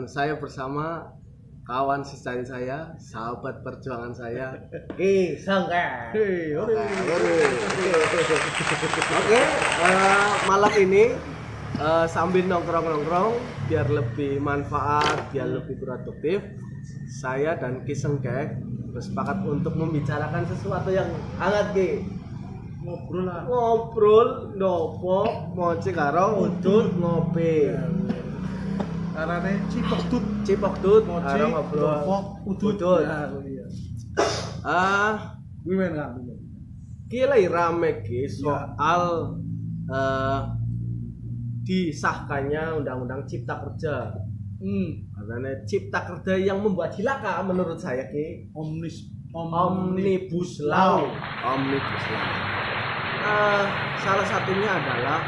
saya bersama kawan sejati saya, sahabat perjuangan saya, Sangka. Oke, malam ini sambil nongkrong-nongkrong biar lebih manfaat, biar lebih produktif, saya dan Ki Sengkek bersepakat untuk membicarakan sesuatu yang hangat, Ki. Ngobrol nopo moci karo udut ngopi. Arane Cipok dut moci ngobrol udut. Kuwi men kan. Ki lagi rame Ki soal disahkannya Undang-Undang Cipta Kerja. Karena Cipta Kerja yang membuat cilaka menurut saya Ki. Omnibus Law. Salah satunya adalah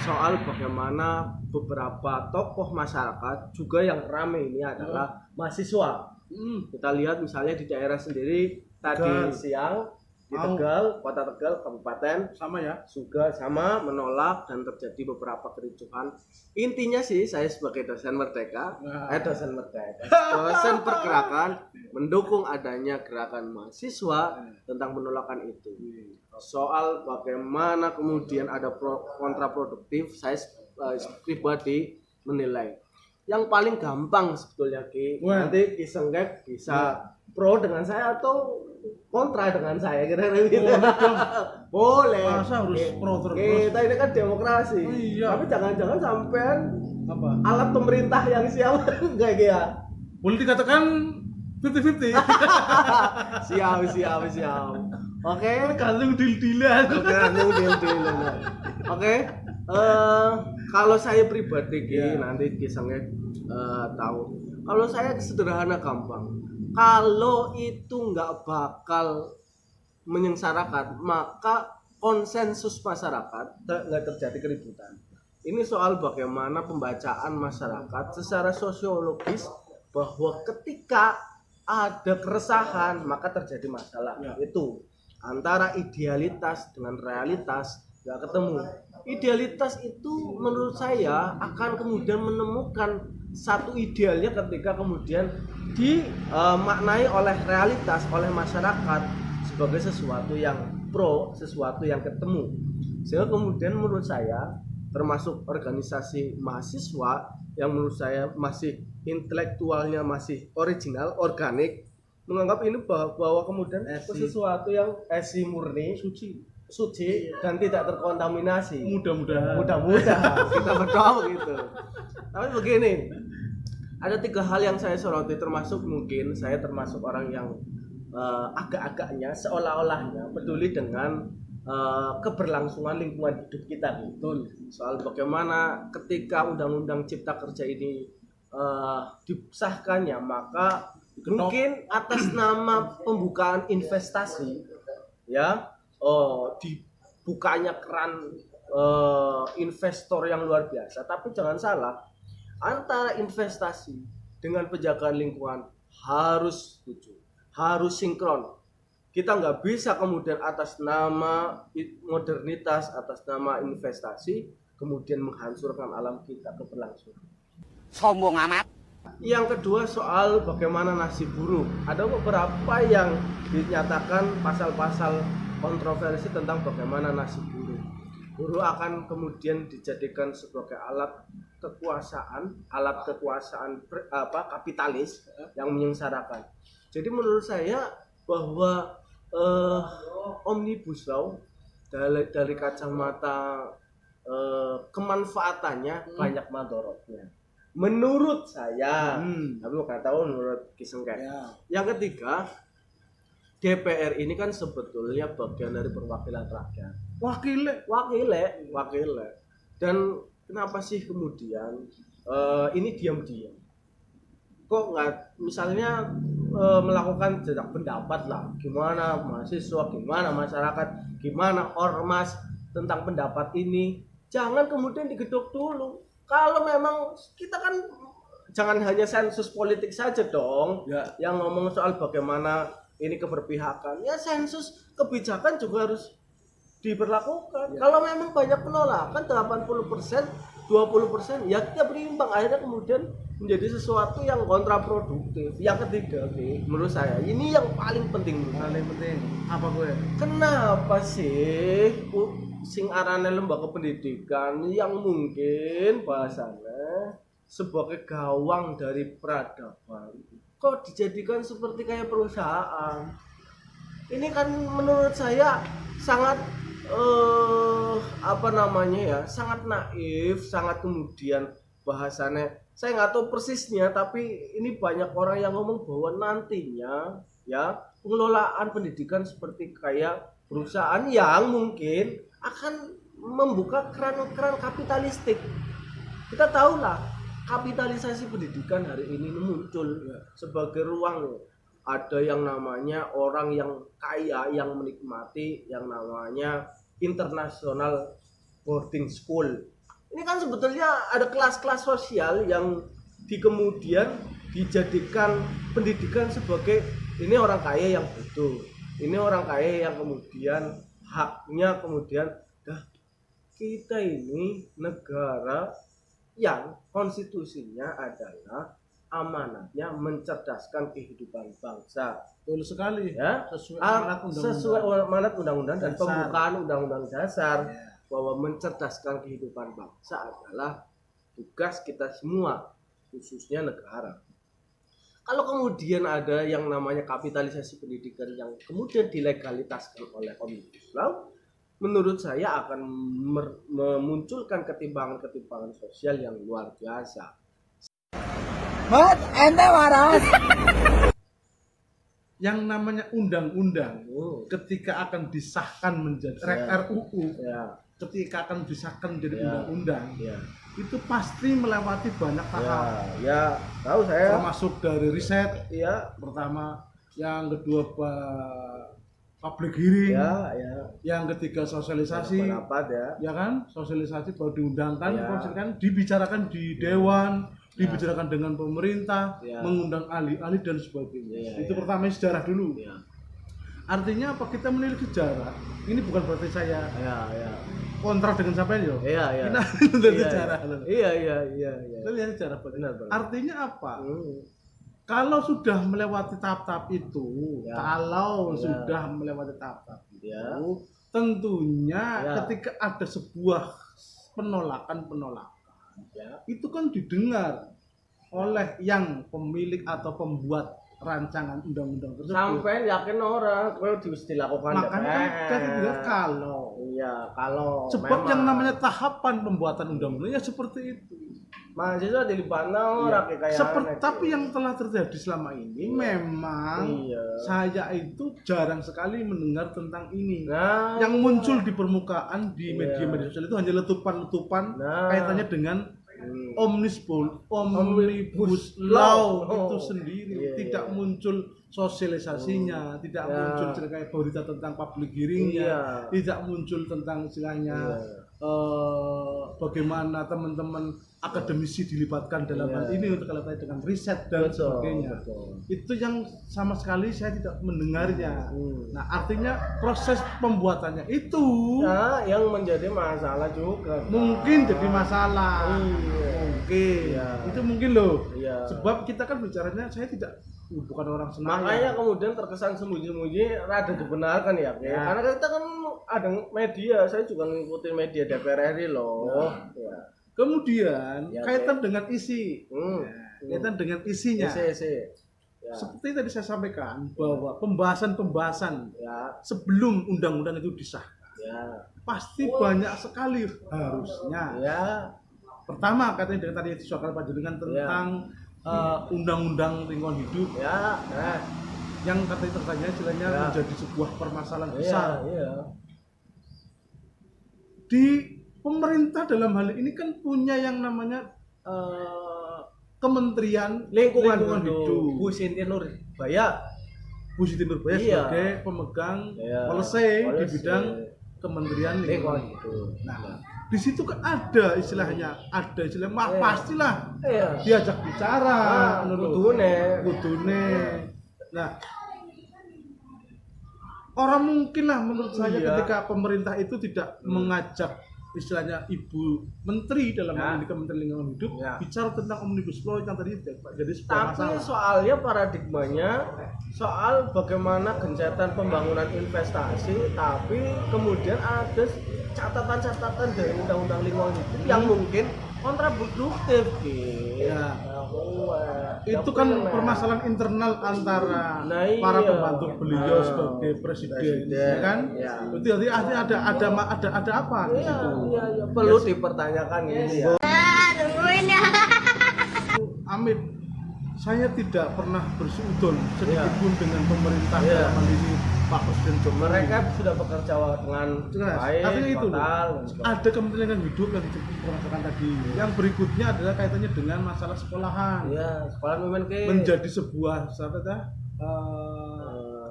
soal bagaimana beberapa tokoh masyarakat juga yang ramai ini adalah mahasiswa. Kita lihat misalnya di daerah sendiri tadi siang di Tegal, Kota Tegal, Kabupaten Sama ya. juga sama menolak dan terjadi beberapa kericuhan. Intinya sih saya sebagai dosen merdeka, dosen pergerakan mendukung adanya gerakan mahasiswa tentang penolakan itu. Soal bagaimana kemudian ada kontraproduktif, saya pribadi menilai yang paling gampang sebetulnya Ki. Nanti Ki Sengkek bisa pro dengan saya atau kontra dengan saya kira-kira gitu. Boleh. Masa harus pro terus? Kita ini kan demokrasi. Tapi jangan-jangan sampean alat pemerintah yang siap enggak ya? Boleh dikatakan 50-50. Siap. Oke, Gantung deal-dealan. Oke. Kalau saya pribadi nanti Ki Sengkek tahu. Kalau saya sederhana gampang. Kalau itu nggak bakal menyengsarakan, maka konsensus masyarakat nggak terjadi keributan. Ini soal bagaimana pembacaan masyarakat secara sosiologis bahwa ketika ada keresahan maka terjadi masalah. Itu antara idealitas dengan realitas nggak ketemu. Idealitas itu menurut saya akan kemudian menemukan satu idealnya ketika kemudian dimaknai oleh realitas, oleh masyarakat sebagai sesuatu yang pro, sesuatu yang ketemu. Sehingga kemudian menurut saya termasuk organisasi mahasiswa yang menurut saya masih intelektualnya masih original, organik, menganggap ini bahwa kemudian sesuatu yang murni, suci dan tidak terkontaminasi. Mudah-mudahan kita berdoa gitu. Tapi begini, ada 3 hal yang saya soroti, termasuk mungkin saya termasuk orang yang agak-agaknya seolah-olahnya peduli dengan keberlangsungan lingkungan hidup kita. Betul. Soal bagaimana ketika Undang-Undang Cipta Kerja ini disahkannya, maka mungkin atas nama pembukaan investasi dibukanya keran investor yang luar biasa. Tapi jangan salah, antara investasi dengan penjagaan lingkungan harus setuju, harus sinkron. Kita nggak bisa kemudian atas nama modernitas, atas nama investasi kemudian menghancurkan alam kita keberlangsungan. Sombong amat. Yang kedua soal bagaimana nasib buruh. Ada beberapa yang dinyatakan pasal-pasal kontroversi tentang bagaimana nasib buruh. Buruh akan kemudian dijadikan sebagai alat kekuasaan kapitalis yang menyengsarakan. Jadi menurut saya bahwa Omnibus Law dari kacamata kemanfaatannya banyak madorotnya. Menurut saya, tapi nggak tahu menurut Ki Sengkek. Yang ketiga, DPR ini kan sebetulnya bagian dari perwakilan rakyat. Wakile. Dan kenapa sih kemudian ini diam-diam? Kok nggak misalnya melakukan jejak pendapat lah, gimana mahasiswa, gimana masyarakat, gimana ormas tentang pendapat ini? Jangan kemudian digedok dulu. Kalau memang kita kan jangan hanya sensus politik saja dong, yang ngomong soal bagaimana ini keberpihakan. Ya sensus kebijakan juga harus diberlakukan. Kalau memang banyak penolakan 80%, 20% ya kita berimbang, akhirnya kemudian menjadi sesuatu yang kontraproduktif. Yang ketiga, menurut saya ini yang paling penting. Paling penting apa gue? Kenapa sih sing arane lembaga pendidikan yang mungkin bahasanya sebagai gawang dari peradaban kok dijadikan seperti kayak perusahaan? Ini kan menurut saya sangat sangat naif, sangat kemudian bahasannya saya nggak tahu persisnya, tapi ini banyak orang yang ngomong bahwa nantinya ya pengelolaan pendidikan seperti kayak perusahaan yang mungkin akan membuka keran-keran kapitalistik. Kita tahulah kapitalisasi pendidikan hari ini muncul sebagai ruang. Ada yang namanya orang yang kaya yang menikmati yang namanya international boarding school. Ini kan sebetulnya ada kelas-kelas sosial yang kemudian dijadikan pendidikan sebagai ini orang kaya yang butuh, ini orang kaya yang kemudian haknya kemudian kita ini negara yang konstitusinya adalah amanatnya mencerdaskan kehidupan bangsa. Betul sekali Ya, sesuai amanat undang-undang dan pembukaan undang-undang dasar bahwa mencerdaskan kehidupan bangsa adalah tugas kita semua, khususnya negara. Kalau kemudian ada yang namanya kapitalisasi pendidikan yang kemudian dilegalitaskan oleh Omnibus Law, menurut saya akan memunculkan ketimpangan-ketimpangan sosial yang luar biasa. Ente waras. Yang namanya undang-undang ketika akan disahkan menjadi RUU, ketika akan disahkan menjadi undang-undang, itu pasti melewati banyak tahap. Tahu saya. Termasuk dari riset, pertama, yang kedua public hearing, yang ketiga sosialisasi, ya kan, sosialisasi baru diundangkan, kan dibicarakan di dewan, dibicarakan dengan pemerintah, mengundang ahli-ahli dan sebagainya. Itu pertama sejarah dulu. Artinya apa? Kita menilik sejarah. Ini bukan berarti saya kontra dengan sampean yo. Kita menilik sejarah. Kita lihat sejarah benar. Artinya apa? Kalau sudah melewati tahap-tahap itu, tentunya ketika ada sebuah penolakan, itu kan didengar oleh yang pemilik atau pembuat rancangan undang-undang tersebut. Sampai yakin orang kalau dilakukan. Makanya kan kita kalau sebab memang yang namanya tahapan pembuatan undang-undang ya seperti itu. Mahasiswa dilibatkan orang kayak tapi yang telah terjadi selama ini memang saya itu jarang sekali mendengar tentang ini. Yang muncul di permukaan di media-media sosial itu hanya letupan-letupan kaitannya dengan Omnibus Law itu sendiri. Tidak muncul sosialisasinya, tidak muncul kayak berita tentang public hearing-nya, tidak muncul tentang istilahnya bagaimana teman-teman akademisi dilibatkan dalam hal ini untuk kaitannya dengan riset dan sebagainya. Itu yang sama sekali saya tidak mendengarnya. Nah, artinya proses pembuatannya itu yang menjadi masalah juga. Mungkin jadi masalah. Mungkin. Itu mungkin loh. Sebab kita kan bicaranya saya bukan orang Senayan. Makanya kemudian terkesan sembunyi-sembunyi rada dibenarkan karena kita kan ada media, saya juga ngikutin media DPR RI loh. Kemudian kaitan dengan isi. Kaitan dengan isinya. Seperti tadi saya sampaikan bahwa pembahasan sebelum undang-undang itu disahkan. Pasti banyak sekali harusnya. Pertama katanya dengan tadi soal panjenengan tentang undang-undang lingkungan hidup yang katanya tertanya istilahnya menjadi sebuah permasalahan besar. Di pemerintah dalam hal ini kan punya yang namanya Kementerian Lingkungan Hidup. Bu Siti Nurbaya sebagai pemegang policy di bidang Kementerian Lingkungan Hidup. Nah, di situ kan ada istilahnya, pastilah diajak bicara, kudune. Nah, orang mungkin lah menurut saya ketika pemerintah itu tidak mengajak istilahnya Ibu Menteri dalam hal ini Kementerian Lingkungan Hidup bicara tentang Omnibus Law yang tadi jadi sebuah tapi masalah. soalnya paradigmanya soal bagaimana gencatan pembangunan investasi, tapi kemudian ada catatan-catatan dari undang-undang lingkungan hidup yang mungkin kontraproduktif gitu. Itu kan permasalahan internal antara para pembantu beliau sebagai presiden, ya kan? Berarti ada apa di situ? Iya, perlu dipertanyakan ini ya. Amit, saya tidak pernah berseudon sedikit pun dengan pemerintah dalam hal ini Pak Presiden Jokowi. Mereka sudah bekerja dengan baik, artinya itu total. ada Kementerian Lingkungan Hidup yang dipermasalahkan tadi. Yang berikutnya adalah kaitannya dengan masalah sekolahan. Iya, sekolahan menjadi sebuah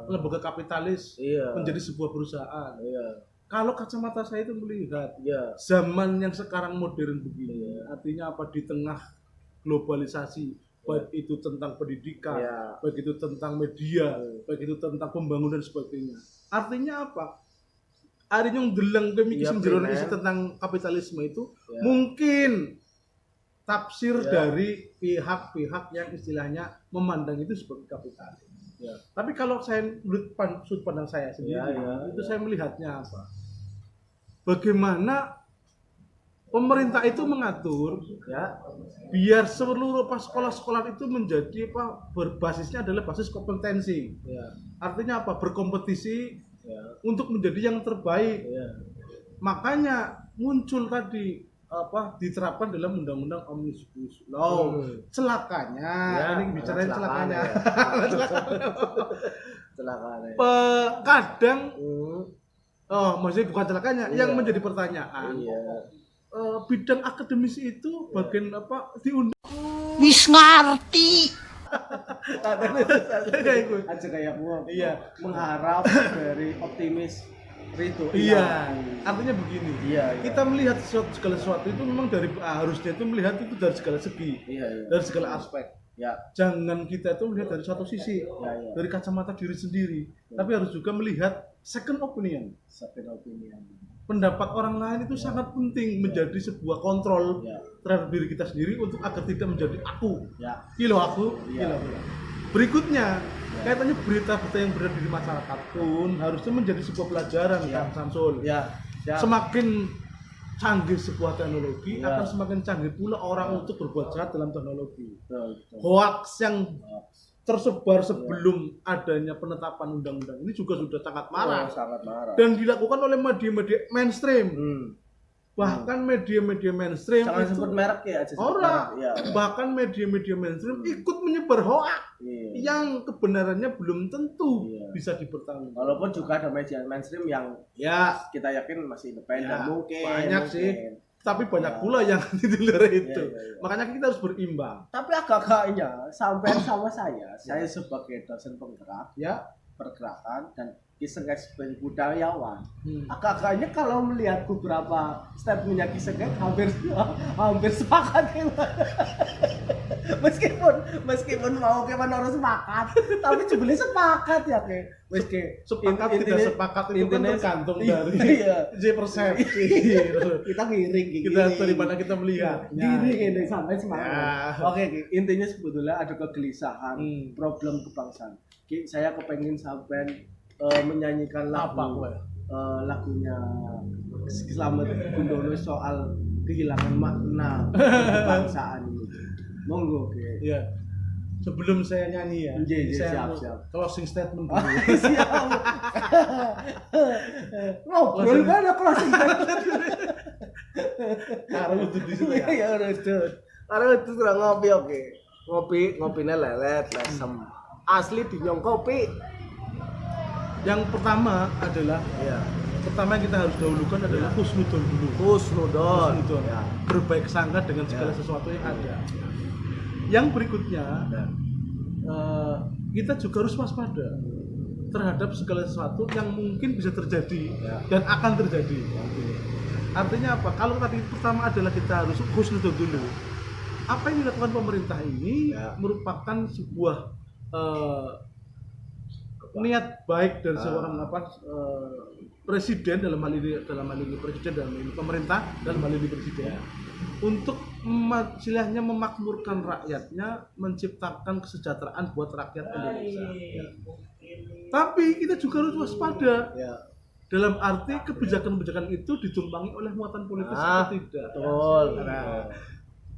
lembaga kapitalis, menjadi sebuah perusahaan. Kalau kacamata saya itu melihat zaman yang sekarang modern begini, artinya apa, di tengah globalisasi, baik itu tentang pendidikan, baik itu tentang media, baik itu tentang pembangunan dan sebagainya. Artinya apa? Ada yang deleng pemikiran Indonesia tentang kapitalisme itu mungkin tafsir dari pihak-pihak yang istilahnya memandang itu sebagai kapitalis. Tapi kalau saya menurut sudut pandang saya sendiri, itu saya melihatnya apa? Bagaimana pemerintah itu mengatur biar seluruh sekolah-sekolah itu menjadi berbasisnya adalah basis kompetensi. Artinya apa? Berkompetisi untuk menjadi yang terbaik. Makanya muncul tadi diterapkan dalam undang-undang Omnibus Law. Celakanya, ini bicara celakanya. Kadang maksudnya bukan celakanya, yang menjadi pertanyaan. Bidang akademisi itu bagian apa diundang wis ngerti aja kayak gua mengharap dari optimis Ridho. Artinya begini. Kita melihat segala sesuatu itu memang harusnya itu melihat itu dari segala segi, dari segala aspek. Jangan kita itu melihat dari satu sisi, dari kacamata diri sendiri, tapi harus juga melihat second opinion. Pendapat orang lain itu sangat penting menjadi sebuah kontrol terhadap diri kita sendiri untuk agar tidak menjadi aku. Aku. Berikutnya, kaitannya berita-berita yang berada di masyarakat pun harusnya menjadi sebuah pelajaran, Kang Samsul. Semakin canggih sebuah teknologi, akan semakin canggih pula orang untuk berbuat jahat dalam teknologi. Hoax yang tersebar sebelum adanya penetapan undang-undang ini juga sudah sangat marah. Dan dilakukan oleh media-media mainstream. Bahkan media-media mainstream jangan sebut merek ya, bahkan media-media mainstream ikut menyebar hoax yang kebenarannya belum tentu bisa dipertanggungjawabkan. Walaupun juga ada media mainstream yang kita yakin masih independen, mungkin banyak sih, tapi banyak pula yang di luar itu. Makanya kita harus berimbang. Tapi agak-agaknya sampai sama saya sebagai dosen penggerak pergerakan dan Kisengkai sebagai budayawan, agak-agaknya kalau melihat beberapa statementnya Kisengkai hampir sepakat meskipun mau gimana harus sepakat, tapi jebule sepakat ya sepakat tidak sepakat itu kan tergantung dari persepsi. Kita ngiring dari mana kita melihat ngiring ini sampai semangat. Oke, intinya sebetulnya ada kegelisahan problem kebangsaan. Saya kepengen sampai menyanyikan lagunya Slamet Gundono soal kehilangan makna kebangsaan ini. Monggo. Sebelum saya nyanyi siap. Closing statement dulu. Siap. Ngobrol kan ada closing statement. Karo itu di situ ya. Karo itu sudah ngopinya lelet, lesem. Asli dinyong kopi. Yang pertama adalah pertama yang kita harus dahulukan adalah husnudon dulu. Husnudon. Berbaik sangka dengan segala sesuatu yang ada. Yang berikutnya kita juga harus waspada terhadap segala sesuatu yang mungkin bisa terjadi dan akan terjadi. Artinya apa? Kalau tadi pertama adalah kita harus husnudon dulu. Apa yang dilakukan pemerintah ini merupakan sebuah niat baik dari seorang presiden dalam hal ini presiden, dalam hal ini pemerintah, dalam hal ini presiden untuk istilahnya memakmurkan rakyatnya, menciptakan kesejahteraan buat rakyat Indonesia. Tapi kita juga harus waspada. Dalam arti kebijakan-kebijakan itu ditumpangi oleh muatan politis atau tidak. Betul.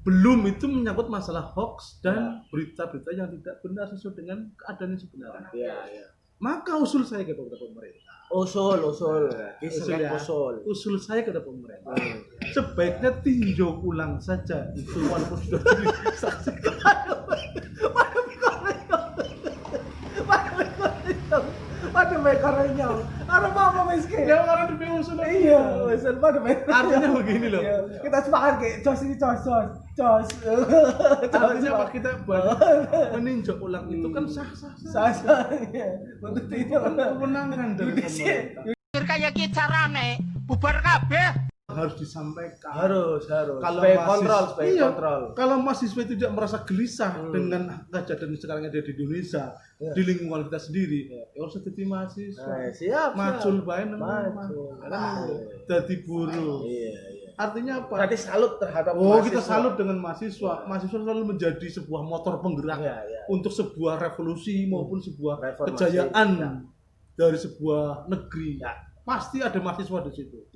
Belum itu menyangkut masalah hoax dan berita-berita yang tidak benar sesuai dengan keadaan yang sebenarnya. Maka usul saya kepada pemerintah. Usul saya kepada pemerintah. Sebaiknya tinjau ulang saja itu walaupun sudah disaksikan. Pada mekarnya, apa miskin? Ya karena demi usul. Iya, usul pada mekarnya. Artinya begini loh. Kita sepakat kayak jos. Artinya apa kita meninjau ulang itu kan sah-sah. Untuk itu Kewenangan dari pemerintah. Kayak ki carane bubar kabeh. Harus disampaikan. Harus. Kalau kontrol. Kalau mahasiswa itu tidak merasa gelisah dengan kejadian sekarang yang ada di Indonesia, di lingkungan kita sendiri, ya harus jadi mahasiswa. Siap. Macul bae nang dadi buruh. Artinya apa? Berarti salut terhadap mahasiswa. Kita salut dengan mahasiswa. Mahasiswa selalu menjadi sebuah motor penggerak untuk sebuah revolusi maupun sebuah kejayaan dari sebuah negeri. Pasti ada mahasiswa di situ.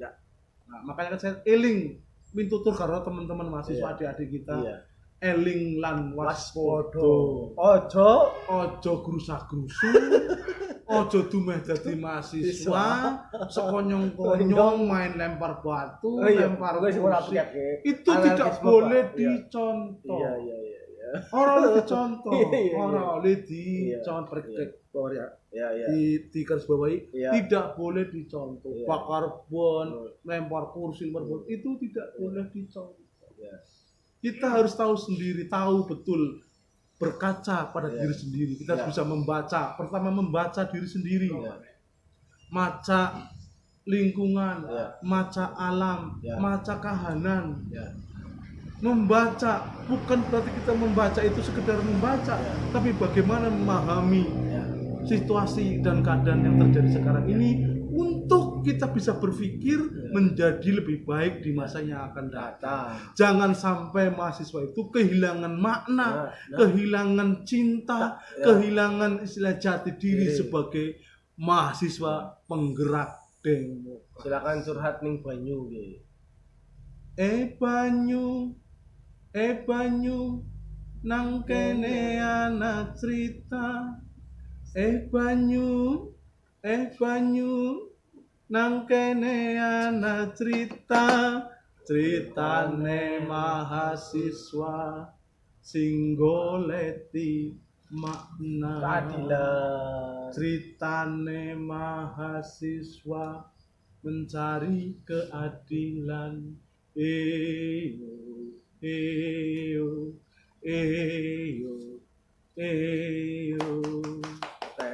Nah, makanya kan saya eling mintutur karo teman-teman mahasiswa adik-adik kita. Eling lan waspodo. Ojo grusak-grusu. Ojo dumeh dadi mahasiswa, sekonyong-konyong main lempar batu, lempar kursi. Itu tidak boleh dicontoh. Orang dicontoh, di garis bawahi tidak boleh dicontoh. Bakar bon, lempar kursi, itu tidak boleh dicontoh. Kita harus tahu sendiri, tahu betul, berkaca pada diri sendiri. Kita harus bisa membaca. Pertama membaca diri sendiri, maca lingkungan, maca alam, maca kahanan. Membaca bukan berarti kita membaca itu sekedar membaca, tapi bagaimana memahami situasi dan keadaan yang terjadi sekarang ini untuk kita bisa berpikir menjadi lebih baik di masa yang akan datang. Jangan sampai mahasiswa itu kehilangan makna, kehilangan cinta, kehilangan istilah jati diri sebagai mahasiswa penggerak demokrasi. Silakan curhat ning Banyu nggih. Banyu nang kene ana cerita. Banyu nang kene ana cerita. Ceritane mahasiswa sing goleti makna Keadilan. Ceritane mahasiswa mencari keadilan.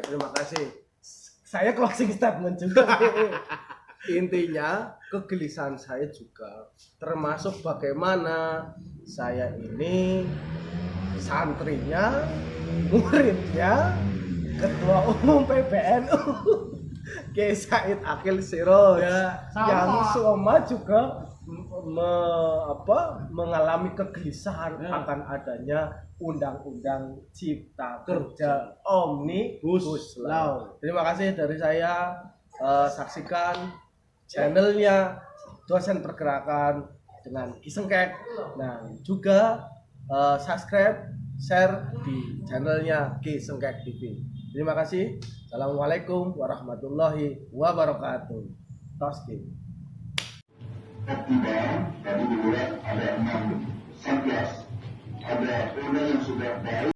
Terima kasih. Saya closing statement juga. Intinya kegelisahan saya juga termasuk bagaimana saya ini santrinya, muridnya, ketua umum PBNU Kiai Said Akil Siroj yang selama juga mengalami kegelisahan akan adanya undang-undang cipta kerja Omnibus Law. Terima kasih dari saya. Saksikan channelnya Dosen Pergerakan dengan Ki Sengkek. Nah, juga subscribe, share di channelnya Ki Sengkek TV. Terima kasih. Assalamualaikum warahmatullahi wabarakatuh. Toski. Tadi di luar ada 6 satgas, ada undang yang sudah baik.